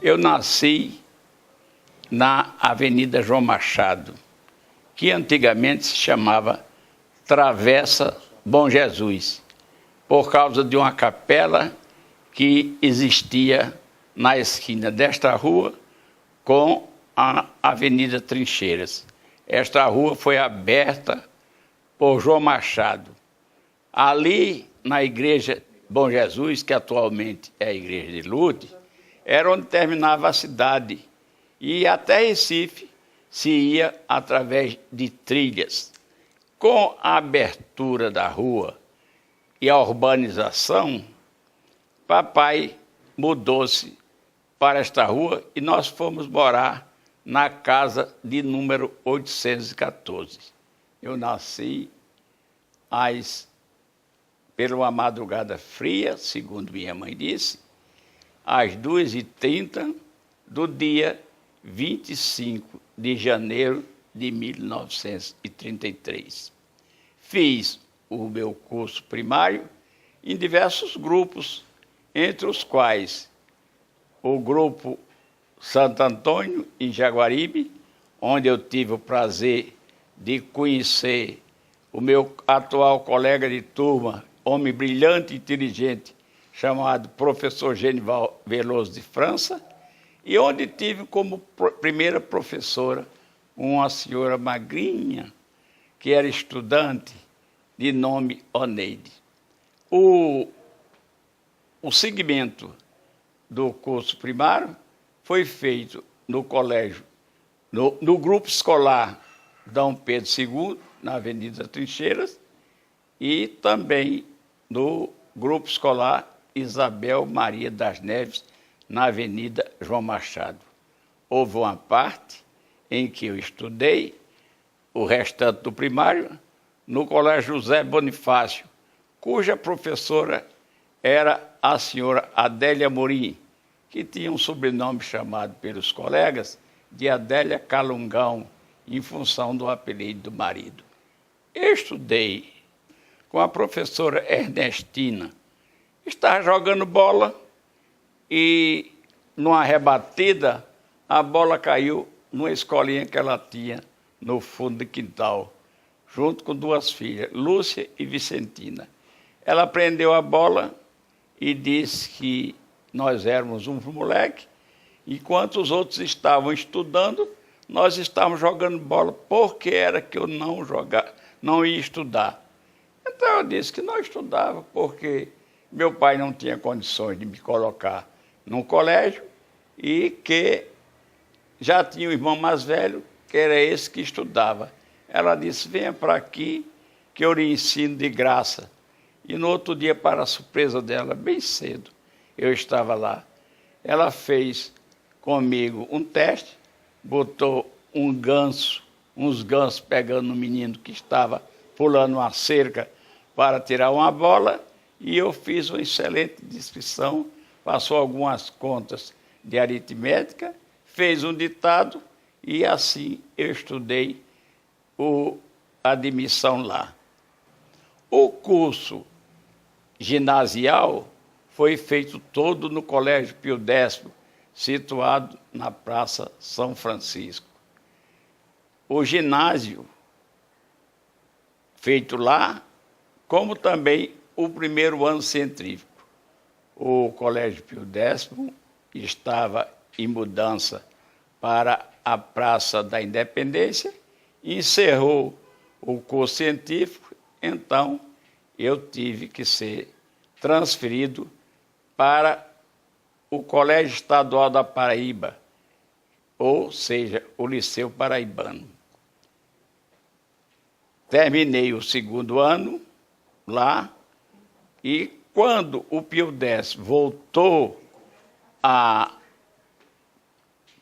Eu nasci na Avenida João Machado, que antigamente se chamava Travessa Bom Jesus, por causa de uma capela que existia na esquina desta rua com a Avenida Trincheiras. Esta rua foi aberta por João Machado. Ali, na Igreja Bom Jesus, que atualmente é a Igreja de Lourdes, era onde terminava a cidade. E até Recife se ia através de trilhas. Com a abertura da rua e a urbanização, papai mudou-se para esta rua e nós fomos morar na casa de número 814. Eu nasci pela uma madrugada fria, segundo minha mãe disse, às 2h30 do dia 25 de janeiro de 1933. Fiz o meu curso primário em diversos grupos, entre os quais o grupo Santo Antônio, em Jaguaribe, onde eu tive o prazer de conhecer o meu atual colega de turma, homem brilhante e inteligente, chamado professor Genival Veloso de França, e onde tive como primeira professora uma senhora magrinha, que era estudante, de nome Oneide. O segmento do curso primário foi feito no colégio, no grupo escolar Dom Pedro II, na Avenida Trincheiras, e também no grupo escolar Isabel Maria das Neves, na Avenida João Machado. Houve uma parte em que eu estudei, o restante do primário, no Colégio José Bonifácio, cuja professora era a senhora Adélia Morim, que tinha um sobrenome chamado pelos colegas de Adélia Calungão, em função do apelido do marido. Eu estudei com a professora Ernestina. Estava jogando bola e, numa rebatida, a bola caiu numa escolinha que ela tinha no fundo do quintal, junto com duas filhas, Lúcia e Vicentina. Ela prendeu a bola e disse que nós éramos um moleque, enquanto os outros estavam estudando, nós estávamos jogando bola, porque era que eu não ia estudar. Então eu disse que não estudava, porque meu pai não tinha condições de me colocar num colégio e que já tinha um irmão mais velho, que era esse que estudava. Ela disse, venha para aqui, que eu lhe ensino de graça. E no outro dia, para a surpresa dela, bem cedo, eu estava lá. Ela fez comigo um teste, botou uns gansos pegando um menino que estava pulando uma cerca para tirar uma bola, e eu fiz uma excelente descrição, passou algumas contas de aritmética, fez um ditado, e assim eu estudei a admissão lá. O curso ginasial foi feito todo no Colégio Pio X, situado na Praça São Francisco. O ginásio feito lá, como também o primeiro ano científico. O Colégio Pio X estava em mudança para a Praça da Independência, encerrou o curso científico, então eu tive que ser transferido para o Colégio Estadual da Paraíba, ou seja, o Liceu Paraibano. Terminei o segundo ano lá e quando o Pio X voltou a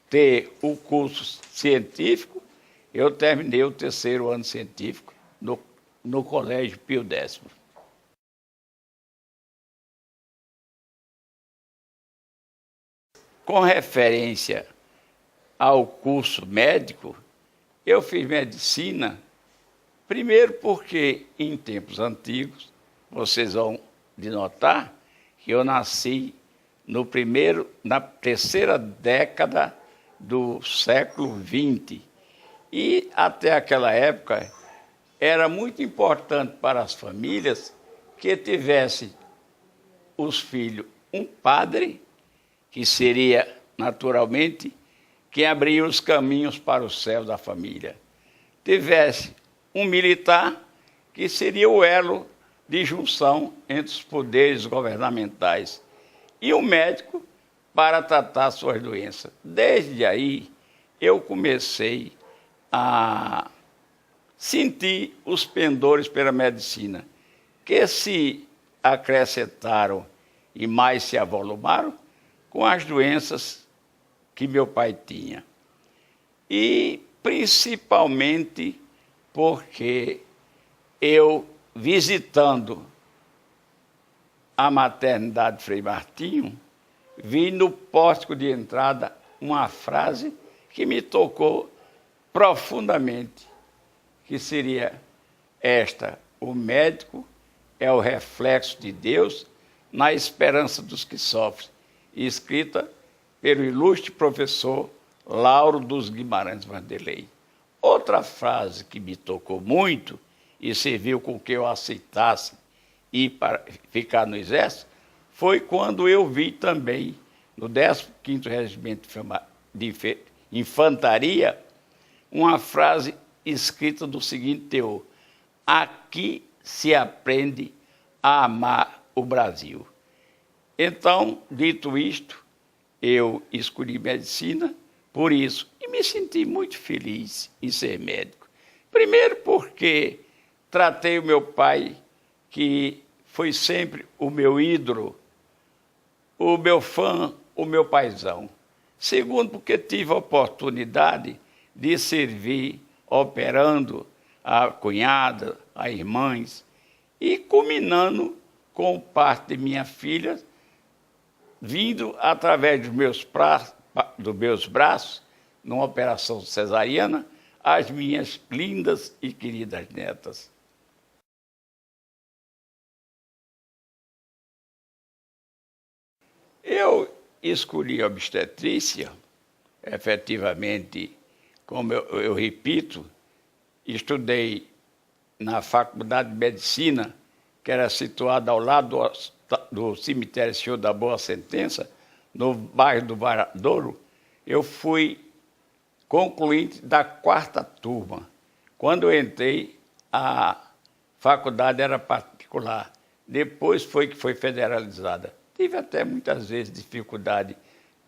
ter o curso científico, eu terminei o terceiro ano científico no Colégio Pio X. Com referência ao curso médico, eu fiz medicina, primeiro porque, em tempos antigos, vocês vão de notar que eu nasci na terceira década do século XX. E até aquela época era muito importante para as famílias que tivesse os filhos um padre, que seria naturalmente quem abria os caminhos para o céu da família. Tivesse um militar, que seria o elo de junção entre os poderes governamentais, e um médico para tratar suas doenças. Desde aí, eu comecei a sentir os pendores pela medicina, que se acrescentaram e mais se avolumaram com as doenças que meu pai tinha. E principalmente porque eu, visitando a maternidade Frei Martinho, vi no pórtico de entrada uma frase que me tocou profundamente, que seria esta: o médico é o reflexo de Deus na esperança dos que sofrem, escrita pelo ilustre professor Lauro dos Guimarães Vanderlei. Outra frase que me tocou muito e serviu com que eu aceitasse ir para ficar no Exército foi quando eu vi também, no 15º Regimento de Infantaria, uma frase escrita do seguinte teor: aqui se aprende a amar o Brasil. Então, dito isto, eu escolhi medicina por isso e me senti muito feliz em ser médico. Primeiro porque tratei o meu pai, que foi sempre o meu ídolo, o meu fã, o meu paizão. Segundo, porque tive a oportunidade de servir operando a cunhada, a irmãs, e culminando com parte de minha filha, vindo através dos meus braços, numa operação cesariana, as minhas lindas e queridas netas. Eu escolhi a obstetrícia, efetivamente, como eu repito, estudei na Faculdade de Medicina, que era situada ao lado do cemitério Senhor da Boa Sentença, no bairro do Varadouro. Eu fui concluinte da 4ª turma. Quando eu entrei, a faculdade era particular. Depois foi que foi federalizada. Tive até muitas vezes dificuldade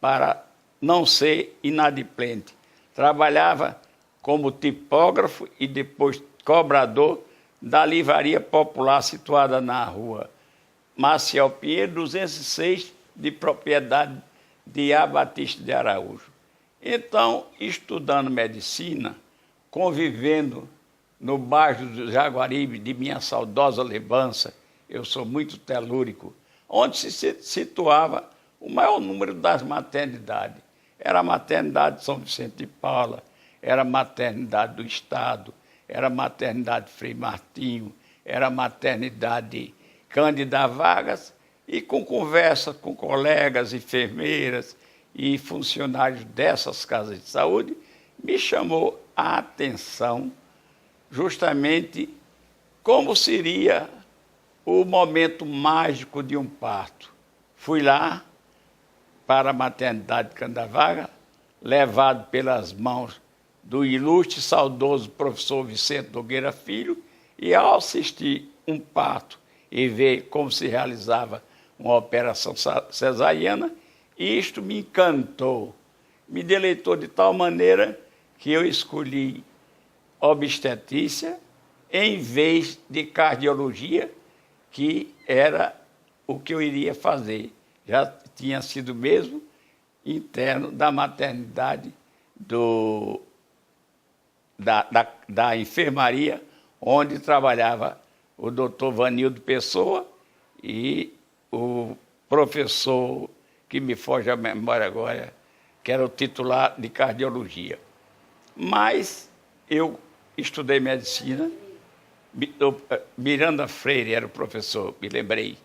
para não ser inadimplente. Trabalhava como tipógrafo e depois cobrador da livraria popular situada na rua Maciel Pinheiro, 206, de propriedade de A. Batista de Araújo. Então, estudando medicina, convivendo no bairro do Jaguaribe, de minha saudosa lembrança, eu sou muito telúrico, onde se situava o maior número das maternidades. Era a maternidade de São Vicente de Paula, era a maternidade do Estado, era a maternidade Frei Martinho, era a maternidade Cândida Vargas, e com conversa com colegas, enfermeiras e funcionários dessas casas de saúde, me chamou a atenção justamente como seria o momento mágico de um parto. Fui lá para a maternidade Cândida Vargas, levado pelas mãos do ilustre e saudoso professor Vicente Nogueira Filho, e ao assistir um parto e ver como se realizava uma operação cesariana, isto me encantou, me deleitou de tal maneira que eu escolhi obstetrícia em vez de cardiologia, que era o que eu iria fazer. Já tinha sido mesmo interno da maternidade da enfermaria, onde trabalhava o doutor Vanildo Pessoa e o professor, que me foge a memória agora, que era o titular de cardiologia. Mas eu estudei medicina, Miranda Freire era o professor, me lembrei.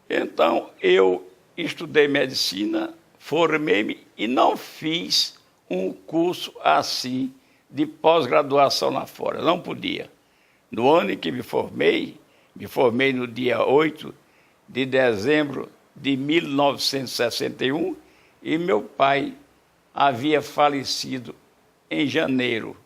Então, eu estudei medicina, formei-me e não fiz um curso assim de pós-graduação lá fora. Não podia. No ano em que me formei no dia 8 de dezembro de 1961 e meu pai havia falecido em janeiro,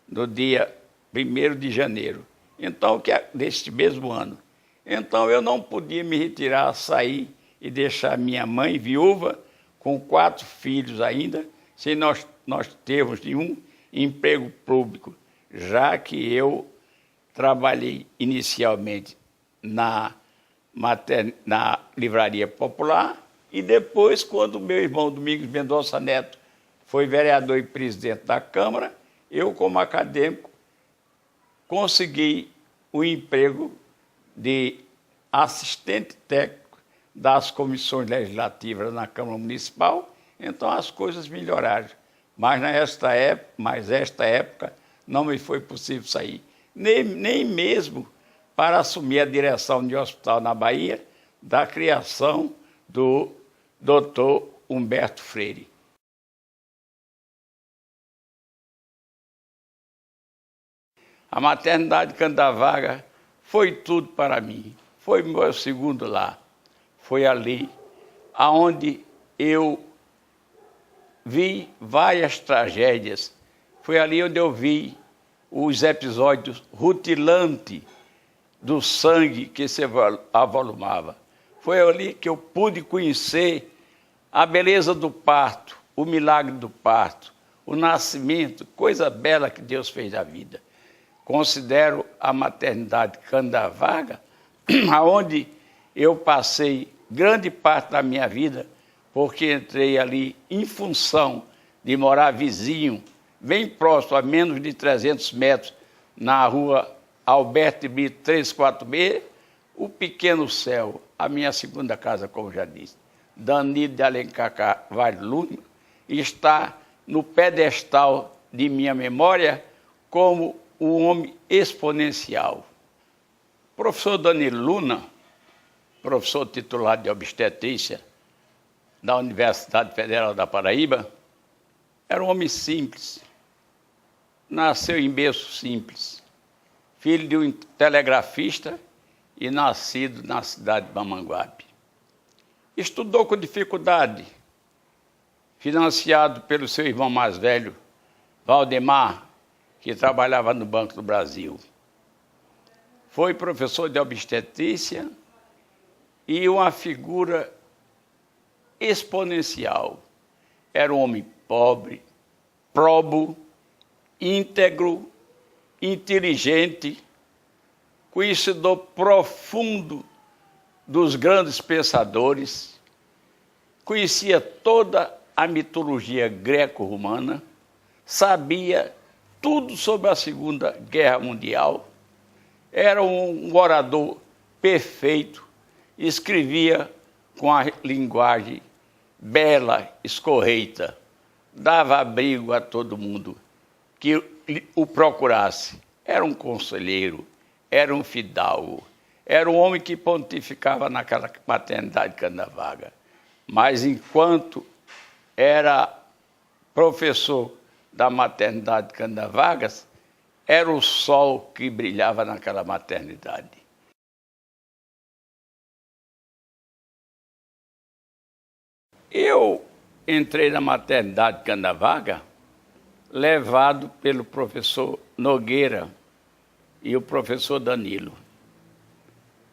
no dia 1º de janeiro, então, deste mesmo ano. Então, eu não podia me retirar, sair e deixar minha mãe viúva com 4 filhos ainda, sem nós termos nenhum emprego público, já que eu trabalhei inicialmente na Livraria Popular e depois, quando meu irmão Domingos Mendonça Neto foi vereador e presidente da Câmara, eu, como acadêmico, consegui o emprego de assistente técnico das comissões legislativas na Câmara Municipal, então as coisas melhoraram. Mas esta época não me foi possível sair, nem mesmo para assumir a direção de um hospital na Bahia, da criação do Dr. Humberto Freire. A maternidade Candavaga foi tudo para mim, foi meu segundo lar. Foi ali aonde eu vi várias tragédias, foi ali onde eu vi os episódios rutilantes do sangue que se avolumava. Foi ali que eu pude conhecer a beleza do parto, o milagre do parto, o nascimento, coisa bela que Deus fez na vida. Considero a maternidade Candavaga, aonde eu passei grande parte da minha vida, porque entrei ali em função de morar vizinho, bem próximo, a menos de 300 metros, na rua Alberto Brito 346, o Pequeno Céu, a minha segunda casa, como já disse. Danilo de Alencar Carvalho Luna está no pedestal de minha memória como um homem exponencial. O professor Danilo Luna, professor titular de obstetrícia da Universidade Federal da Paraíba, era um homem simples, nasceu em berço simples, filho de um telegrafista e nascido na cidade de Mamanguape. Estudou com dificuldade, financiado pelo seu irmão mais velho, Valdemar, que trabalhava no Banco do Brasil. Foi professor de obstetrícia e uma figura exponencial. Era um homem pobre, probo, íntegro, inteligente, conhecedor profundo dos grandes pensadores, conhecia toda a mitologia greco-romana, sabia tudo sobre a Segunda Guerra Mundial, era um orador perfeito, escrevia com a linguagem bela, escorreita, dava abrigo a todo mundo que o procurasse. Era um conselheiro, era um fidalgo, era um homem que pontificava naquela maternidade Candavaga. Mas enquanto era professor da maternidade Candavagas, era o sol que brilhava naquela maternidade. Eu entrei na maternidade Candavaga levado pelo professor Nogueira e o professor Danilo.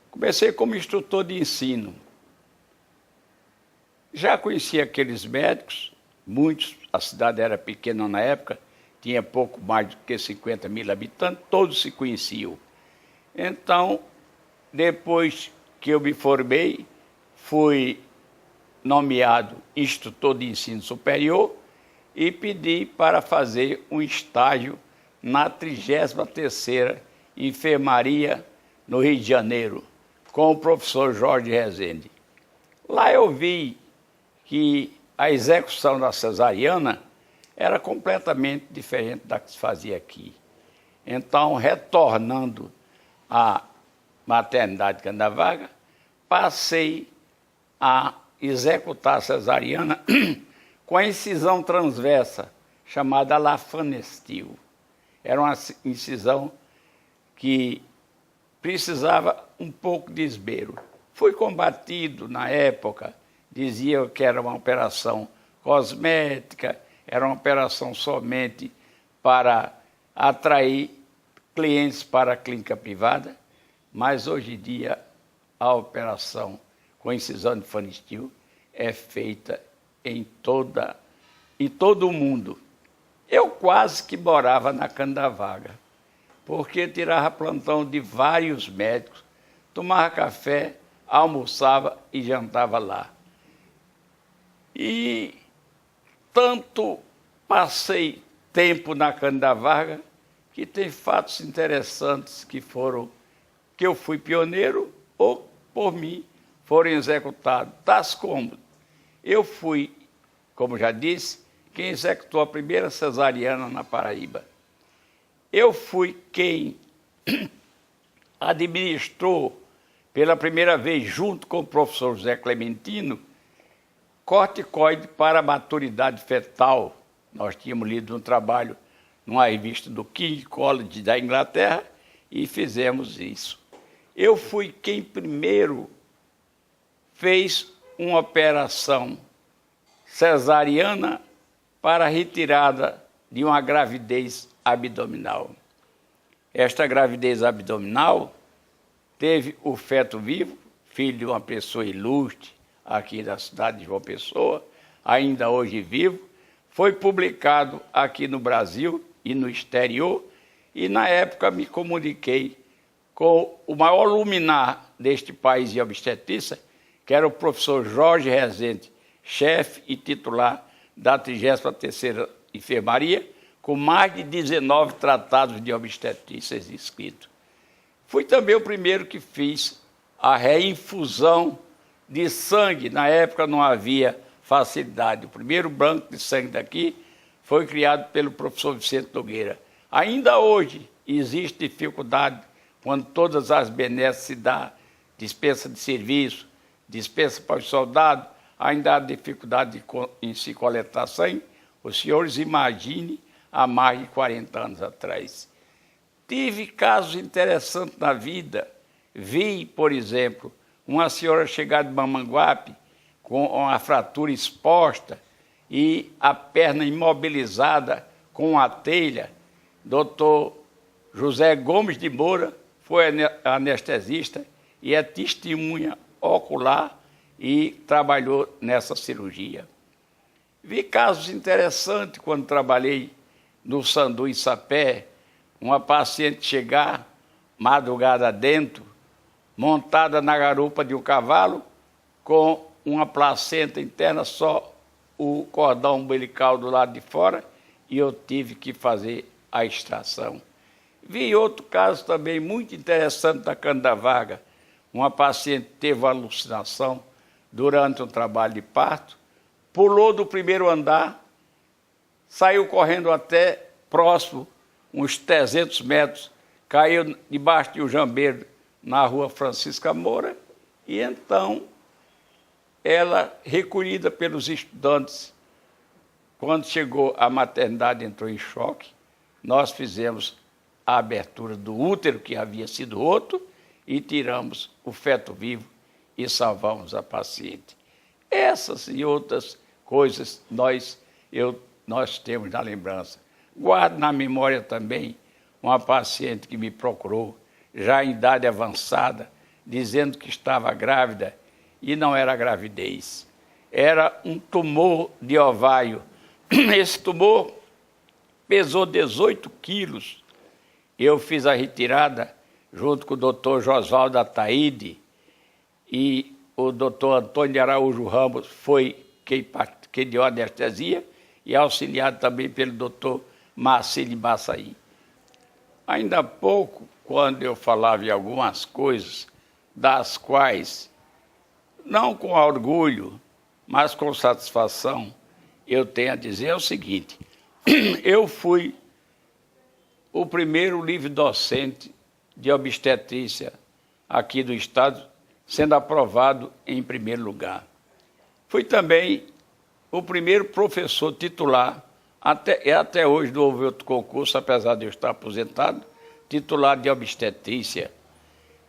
Comecei como instrutor de ensino. Já conhecia aqueles médicos, muitos, a cidade era pequena na época, tinha pouco mais do que 50 mil habitantes, todos se conheciam. Então, depois que eu me formei, fui nomeado instrutor de ensino superior e pedi para fazer um estágio na 33ª Enfermaria no Rio de Janeiro, com o professor Jorge Rezende. Lá eu vi que a execução da cesariana era completamente diferente da que se fazia aqui. Então, retornando à maternidade Candavaga, passei a executar a cesariana com a incisão transversa, chamada Lafanestil. Era uma incisão que precisava um pouco de esmero. Foi combatido na época, dizia que era uma operação cosmética, era uma operação somente para atrair clientes para a clínica privada, mas hoje em dia a operação com incisão de Lafanestil é feita em todo o mundo. Eu quase que morava na Canda Vaga, porque tirava plantão de vários médicos, tomava café, almoçava e jantava lá. E tanto passei tempo na Canda Vaga que tem fatos interessantes que eu fui pioneiro ou, por mim, foram executados. Tais como eu fui, como já disse, quem executou a primeira cesariana na Paraíba. Eu fui quem administrou pela primeira vez, junto com o professor José Clementino, corticoide para maturidade fetal. Nós tínhamos lido um trabalho numa revista do King College da Inglaterra e fizemos isso. Eu fui quem primeiro fez uma operação cesariana para a retirada de uma gravidez abdominal. Esta gravidez abdominal teve o feto vivo, filho de uma pessoa ilustre aqui da cidade de João Pessoa, ainda hoje vivo, foi publicado aqui no Brasil e no exterior, e na época me comuniquei com o maior luminar deste país de obstetrícia, que era o professor Jorge Rezende, chefe e titular da 33ª Enfermaria, com mais de 19 tratados de obstetrícia escritos. Fui também o primeiro que fiz a reinfusão de sangue. Na época não havia facilidade. O primeiro banco de sangue daqui foi criado pelo professor Vicente Nogueira. Ainda hoje existe dificuldade quando todas as benesses se dão, dispensa de serviço, dispensa para os soldados, ainda há dificuldade em se coletar sangue. Os senhores imaginem há mais de 40 anos atrás. Tive casos interessantes na vida. Vi, por exemplo, uma senhora chegar de Mamanguape com uma fratura exposta e a perna imobilizada com uma telha. Doutor José Gomes de Moura foi anestesista e é testemunha ocular e trabalhou nessa cirurgia. Vi casos interessantes quando trabalhei no Sandu em Sapé, uma paciente chegar, madrugada dentro, montada na garupa de um cavalo, com uma placenta interna, só o cordão umbilical do lado de fora, e eu tive que fazer a extração. Vi outro caso também muito interessante da Canda Vaga. Uma paciente teve uma alucinação durante um trabalho de parto, pulou do primeiro andar, saiu correndo até próximo, uns 300 metros, caiu debaixo de um jambeiro na rua Francisca Moura, e então ela, recolhida pelos estudantes, quando chegou à maternidade, entrou em choque. Nós fizemos a abertura do útero, que havia sido roto, e tiramos o feto vivo e salvamos a paciente. Essas e outras coisas nós temos na lembrança. Guardo na memória também uma paciente que me procurou, já em idade avançada, dizendo que estava grávida, e não era gravidez. Era um tumor de ovário. Esse tumor pesou 18 quilos. Eu fiz a retirada junto com o doutor Josvaldo Ataíde, e o doutor Antônio de Araújo Ramos foi quem deu a anestesia, e auxiliado também pelo doutor Marcílio Massaí. Ainda há pouco, quando eu falava em algumas coisas, das quais, não com orgulho, mas com satisfação, eu tenho a dizer é o seguinte: eu fui o primeiro livre docente de obstetrícia aqui do estado, sendo aprovado em primeiro lugar. Fui também o primeiro professor titular, até hoje não houve outro concurso, apesar de eu estar aposentado, titular de obstetrícia.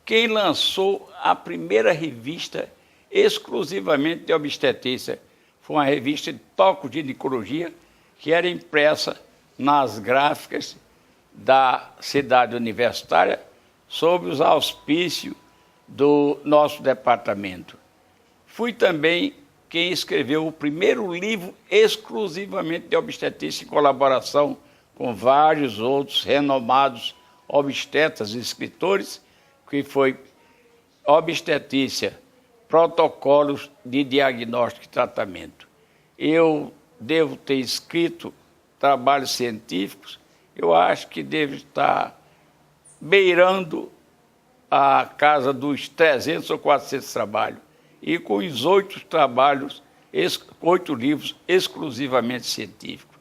Quem lançou a primeira revista exclusivamente de obstetrícia foi uma revista de tocoginecologia, que era impressa nas gráficas da cidade universitária, sob os auspícios do nosso departamento. Fui também quem escreveu o primeiro livro exclusivamente de obstetrícia, em colaboração com vários outros renomados obstetras e escritores, que foi Obstetrícia, Protocolos de Diagnóstico e Tratamento. Eu devo ter escrito trabalhos científicos, eu acho que devo estar beirando a casa dos 300 ou 400 trabalhos, e com os 8 livros exclusivamente científicos.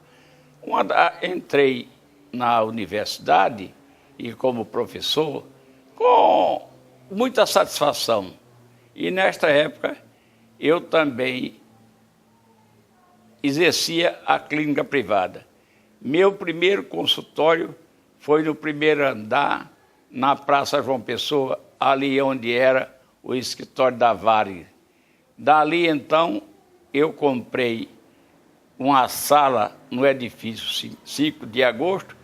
Entrei na universidade e como professor com muita satisfação. E nesta época eu também exercia a clínica privada. Meu primeiro consultório foi no primeiro andar, na Praça João Pessoa, ali onde era o escritório da Varig. Dali, então, eu comprei uma sala no edifício 5 de agosto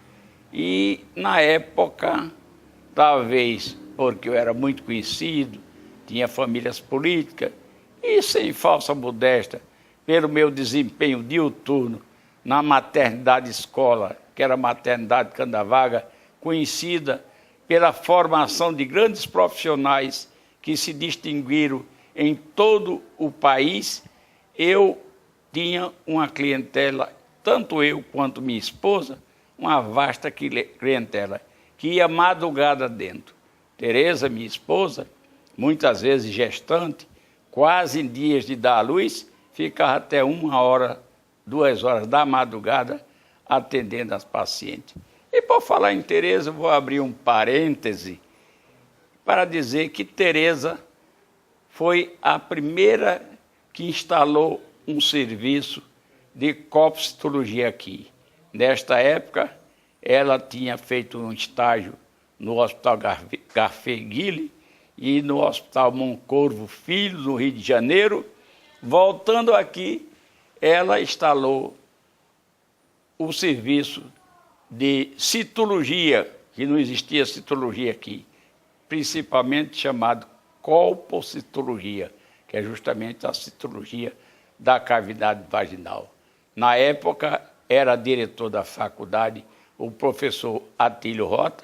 e, na época, talvez porque eu era muito conhecido, tinha famílias políticas e, sem falsa modéstia, pelo meu desempenho diuturno na maternidade escola, que era a maternidade Candavaga, conhecida pela formação de grandes profissionais que se distinguiram em todo o país, eu tinha uma clientela, tanto eu quanto minha esposa, uma vasta clientela, que ia madrugada dentro. Tereza, minha esposa, muitas vezes gestante, quase em dias de dar à luz, ficava até 1 hora, 2 horas da madrugada atendendo as pacientes. E por falar em Tereza, vou abrir um parêntese para dizer que Tereza foi a primeira que instalou um serviço de colpocitologia aqui. Nesta época, ela tinha feito um estágio no Hospital Garfeguille e no Hospital Moncorvo Filho, no Rio de Janeiro. Voltando aqui, ela instalou o serviço de citologia, que não existia citologia aqui, principalmente chamado colpocitologia, que é justamente a citologia da cavidade vaginal. Na época, era diretor da faculdade o professor Atílio Rota,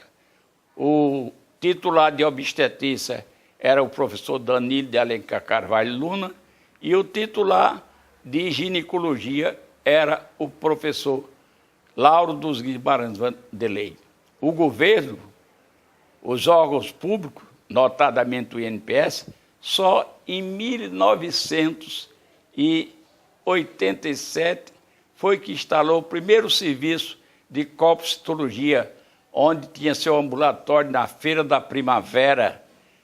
o titular de obstetrícia era o professor Danilo de Alencar Carvalho Luna, e o titular de ginecologia era o professor Lauro dos Guimarães Vanderlei. O governo, os órgãos públicos, notadamente o INPS, só em 1987 foi que instalou o primeiro serviço de colpocitologia, onde tinha seu ambulatório na Feira da Primavera.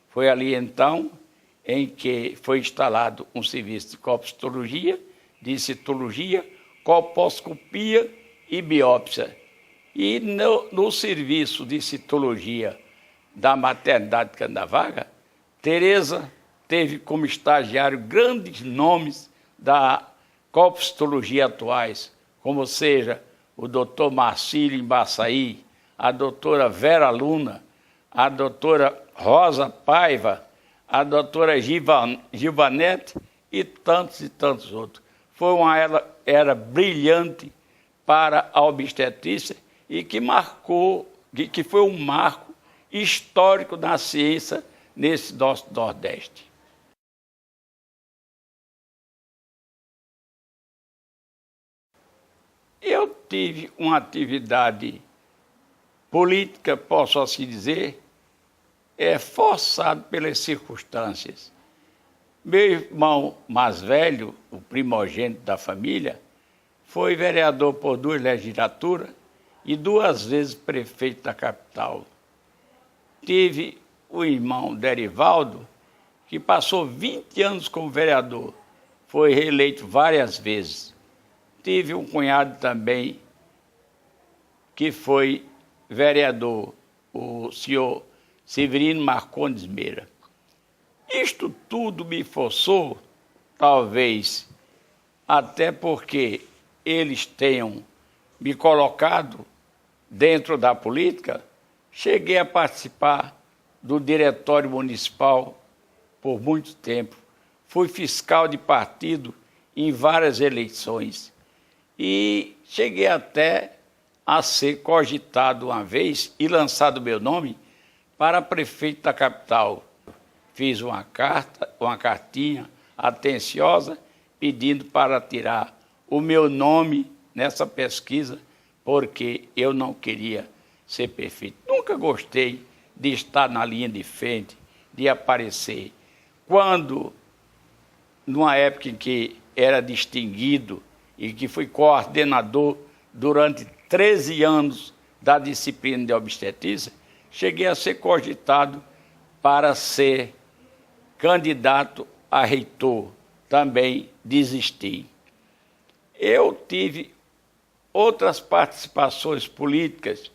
Foi ali, então, em que foi instalado um serviço de colpocitologia, de citologia, colposcopia e biópsia. E no serviço de citologia da maternidade Candavaga, Tereza teve como estagiário grandes nomes da colpocitologia atuais, como seja o doutor Marcílio Embaçaí, a doutora Vera Luna, a doutora Rosa Paiva, a doutora Gilvanete e tantos outros. Foi uma era brilhante para a obstetrícia e que foi um marco histórico da ciência nesse nosso Nordeste. Eu tive uma atividade política, posso assim dizer, forçado pelas circunstâncias. Meu irmão mais velho, o primogênito da família, foi vereador por 2 legislaturas e 2 vezes prefeito da capital. Tive o irmão Derivaldo, que passou 20 anos como vereador. foi reeleito várias vezes. Tive um cunhado também que foi vereador, o senhor Severino Marcondes Meira. Isto tudo me forçou, talvez, até porque eles tenham me colocado dentro da política. Cheguei a participar do diretório municipal por muito tempo. Fui fiscal de partido em várias eleições e cheguei até a ser cogitado uma vez e lançado meu nome para prefeito da capital. Fiz uma cartinha atenciosa pedindo para tirar o meu nome nessa pesquisa, porque eu não queria ser prefeito. Nunca gostei de estar na linha de frente, de aparecer. Quando, numa época em que era distinguido e que fui coordenador durante 13 anos da disciplina de obstetrícia, cheguei a ser cogitado para ser candidato a reitor. Também desisti. Eu tive outras participações políticas.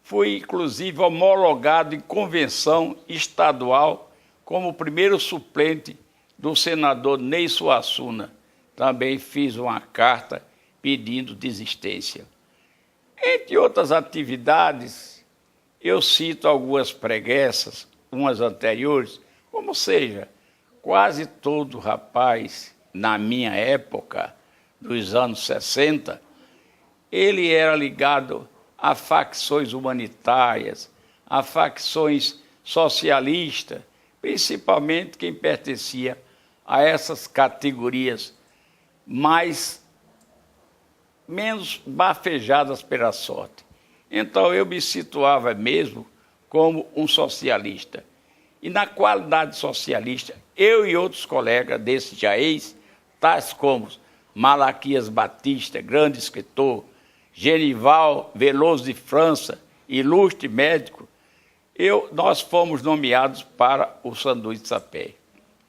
Fui, inclusive, homologado em convenção estadual como primeiro suplente do senador Ney Suassuna. Também fiz uma carta pedindo desistência. Entre outras atividades, eu cito algumas preguiças, umas anteriores, como seja, quase todo rapaz, na minha época, dos anos 60, ele era ligado a facções humanitárias, a facções socialistas, principalmente quem pertencia a essas categorias menos bafejadas pela sorte. Então eu me situava mesmo como um socialista. E na qualidade socialista, eu e outros colegas desses já tais como Malaquias Batista, grande escritor, Genival Veloso de França, ilustre médico, nós fomos nomeados para o Sanduíche de Sapé.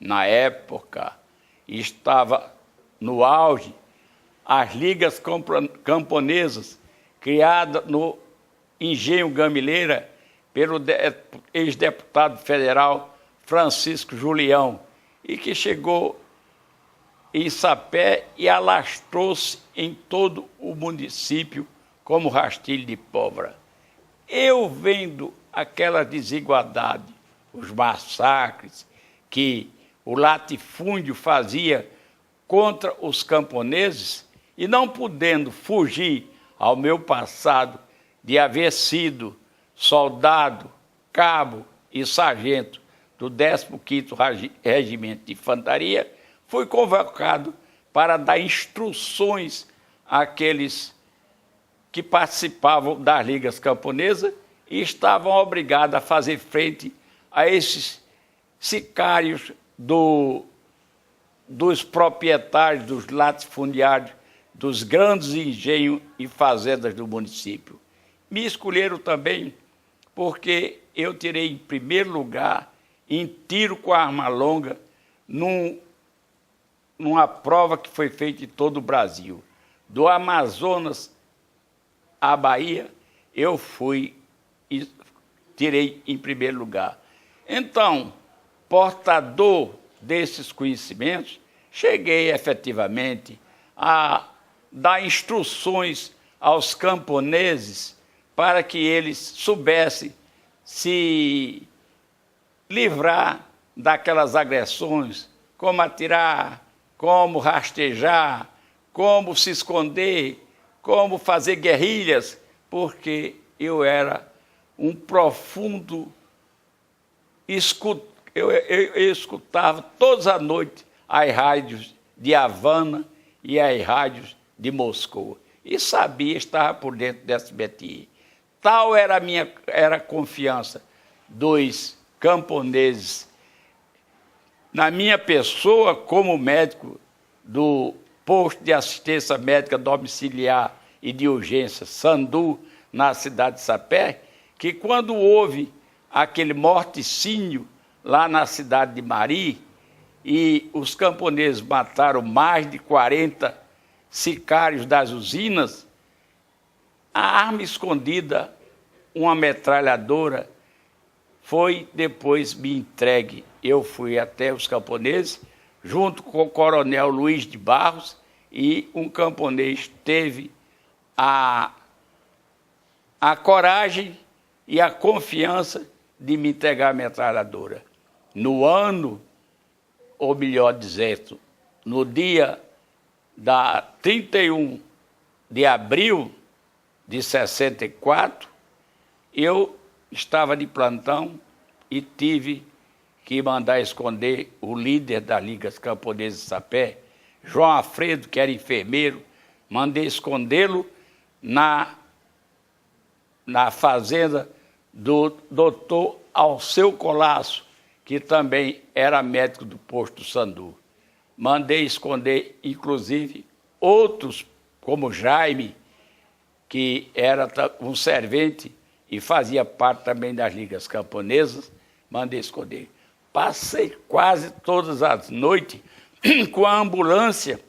Na época, estava no auge as ligas camponesas, criadas no Engenho Gamileira pelo ex-deputado federal Francisco Julião, e que chegou em Sapé e alastrou-se em todo o município como rastilho de pólvora. Eu vendo aquela desigualdade, os massacres que o latifúndio fazia contra os camponeses, e não podendo fugir ao meu passado de haver sido soldado, cabo e sargento do 15º Regimento de Infantaria, fui convocado para dar instruções àqueles que participavam das ligas camponesas e estavam obrigados a fazer frente a esses sicários dos proprietários, dos latifundiários, dos grandes engenhos e fazendas do município. Me escolheram também porque eu tirei em primeiro lugar em tiro com a arma longa numa prova que foi feita em todo o Brasil. Do Amazonas à Bahia, eu fui e tirei em primeiro lugar. Então, portador desses conhecimentos, cheguei efetivamente a dar instruções aos camponeses para que eles soubessem se livrar daquelas agressões, como atirar, como rastejar, como se esconder, como fazer guerrilhas, porque eu era um profundo eu escutava todas as noites as rádios de Havana e as rádios de Moscou. E sabia, estava por dentro dessa SBT. Tal era a confiança dos camponeses na minha pessoa como médico do posto de assistência médica domiciliar e de urgência Sandu, na cidade de Sapé, que quando houve aquele morticínio lá na cidade de Mari, e os camponeses mataram mais de 40 sicários das usinas, a arma escondida, uma metralhadora, foi depois me entregue. Eu fui até os camponeses, junto com o coronel Luiz de Barros, e um camponês teve a coragem e a confiança de me entregar a metralhadora. No ano, ou melhor dizendo, no dia da 31 de abril de 64, eu estava de plantão e tive que mandar esconder o líder da Liga Camponesa de Sapé, João Alfredo, que era enfermeiro, mandei escondê-lo na fazenda do doutor Alceu Colasso, que também era médico do posto Sandu. Mandei esconder, inclusive, outros, como Jaime, que era um servente e fazia parte também das ligas camponesas, mandei esconder. Passei quase todas as noites com a ambulância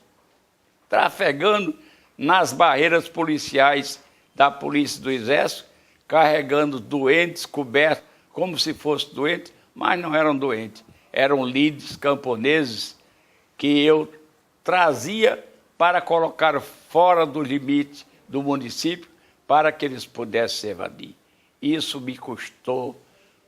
trafegando nas barreiras policiais da Polícia do Exército, carregando doentes cobertos como se fossem doentes, mas não eram doentes, eram líderes camponeses que eu trazia para colocar fora do limite do município para que eles pudessem se evadir. Isso me custou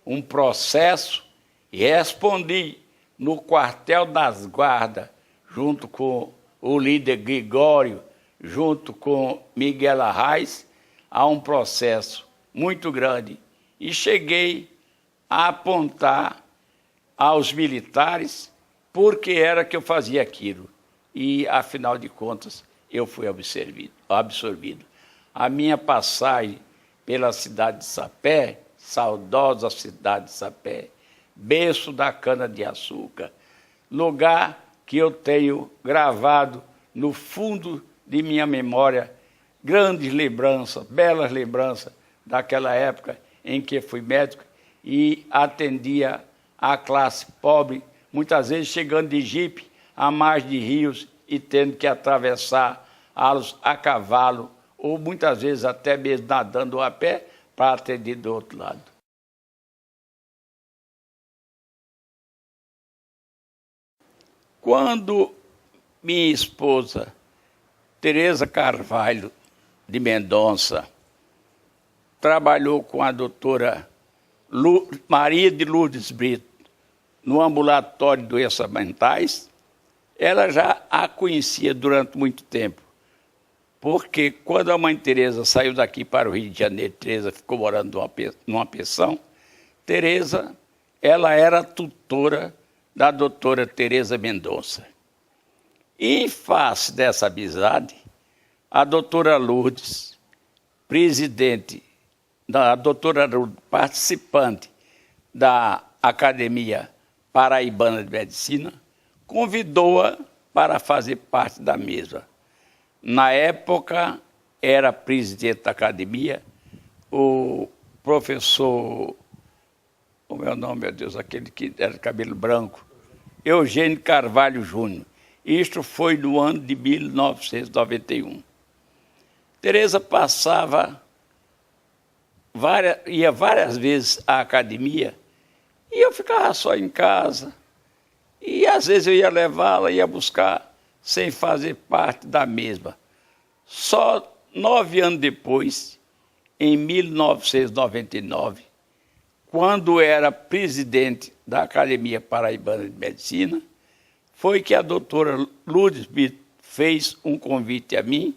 um processo e respondi no quartel das guardas, junto com o líder Gregório, junto com Miguel Arraes, a um processo muito grande. E cheguei a apontar aos militares porque era que eu fazia aquilo. E, afinal de contas, eu fui absorvido. A minha passagem pela cidade de Sapé, saudosa cidade de Sapé, berço da cana-de-açúcar, lugar que eu tenho gravado no fundo de minha memória grandes lembranças, belas lembranças daquela época em que fui médico e atendia a classe pobre, muitas vezes chegando de jipe à margem de rios e tendo que atravessá-los a cavalo, ou muitas vezes até mesmo nadando a pé para atender do outro lado. Quando minha esposa, Tereza Carvalho de Mendonça, trabalhou com a doutora Maria de Lourdes Brito no ambulatório de doenças mentais, ela já a conhecia durante muito tempo, porque quando a mãe Tereza saiu daqui para o Rio de Janeiro, Tereza ficou morando numa pensão, Tereza, ela era tutora da doutora Tereza Mendonça. E em face dessa amizade, a doutora Lourdes, participante da Academia Paraibana de Medicina, convidou-a para fazer parte da mesma. Na época, era presidente da academia o professor, o meu nome, meu Deus, aquele que era de cabelo branco, Eugênio Carvalho Júnior. Isto foi no ano de 1991. Tereza ia várias vezes à academia e eu ficava só em casa. E às vezes eu ia levá-la, ia buscar, sem fazer parte da mesma. Só 9 anos depois, em 1999, quando era presidente da Academia Paraibana de Medicina, foi que a doutora Lourdes fez um convite a mim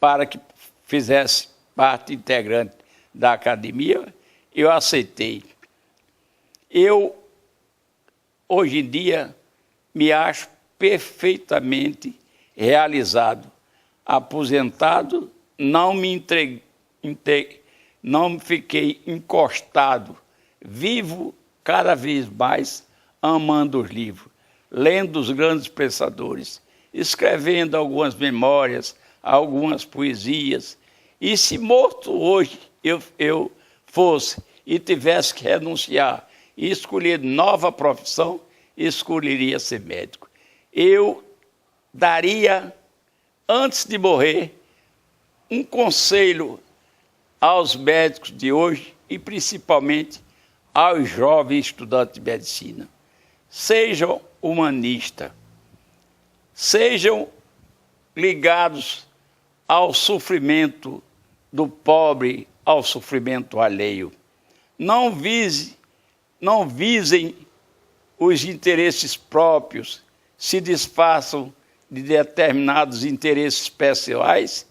para que fizesse parte integrante da academia. Eu aceitei. Eu, hoje em dia, me acho perfeitamente realizado. Aposentado, não fiquei encostado. Vivo cada vez mais amando os livros, lendo os grandes pensadores, escrevendo algumas memórias, algumas poesias. E se morto hoje eu fosse e tivesse que renunciar e escolher nova profissão, escolheria ser médico. Eu daria, antes de morrer, um conselho aos médicos de hoje e principalmente aos jovens estudantes de medicina. Sejam humanistas, sejam ligados ao sofrimento do pobre, ao sofrimento alheio. Não visem os interesses próprios, se disfarçam de determinados interesses pessoais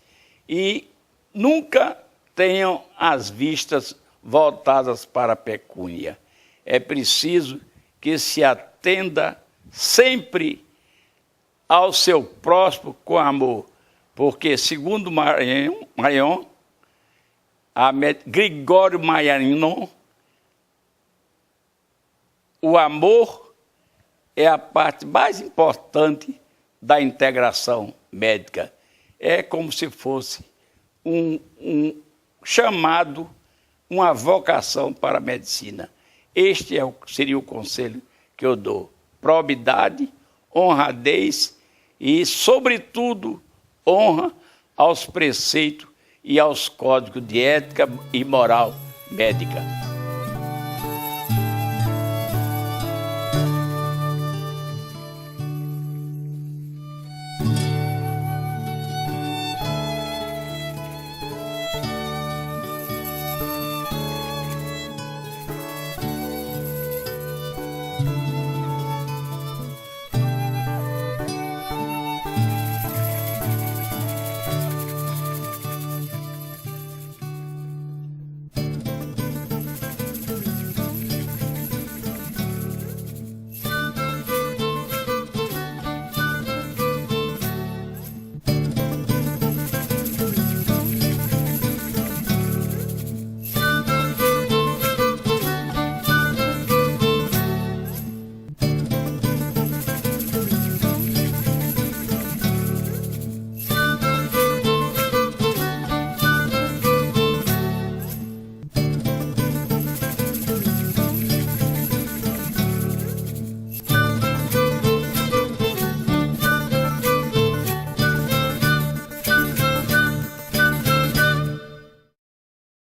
e nunca tenham as vistas voltadas para a pecúnia. É preciso que se atenda sempre ao seu próximo com amor, porque, segundo Gregório Maillanon, o amor é a parte mais importante da integração médica. É como se fosse um chamado, uma vocação para a medicina. Este seria o conselho que eu dou. Probidade, honradez e, sobretudo, honra aos preceitos e aos códigos de ética e moral médica.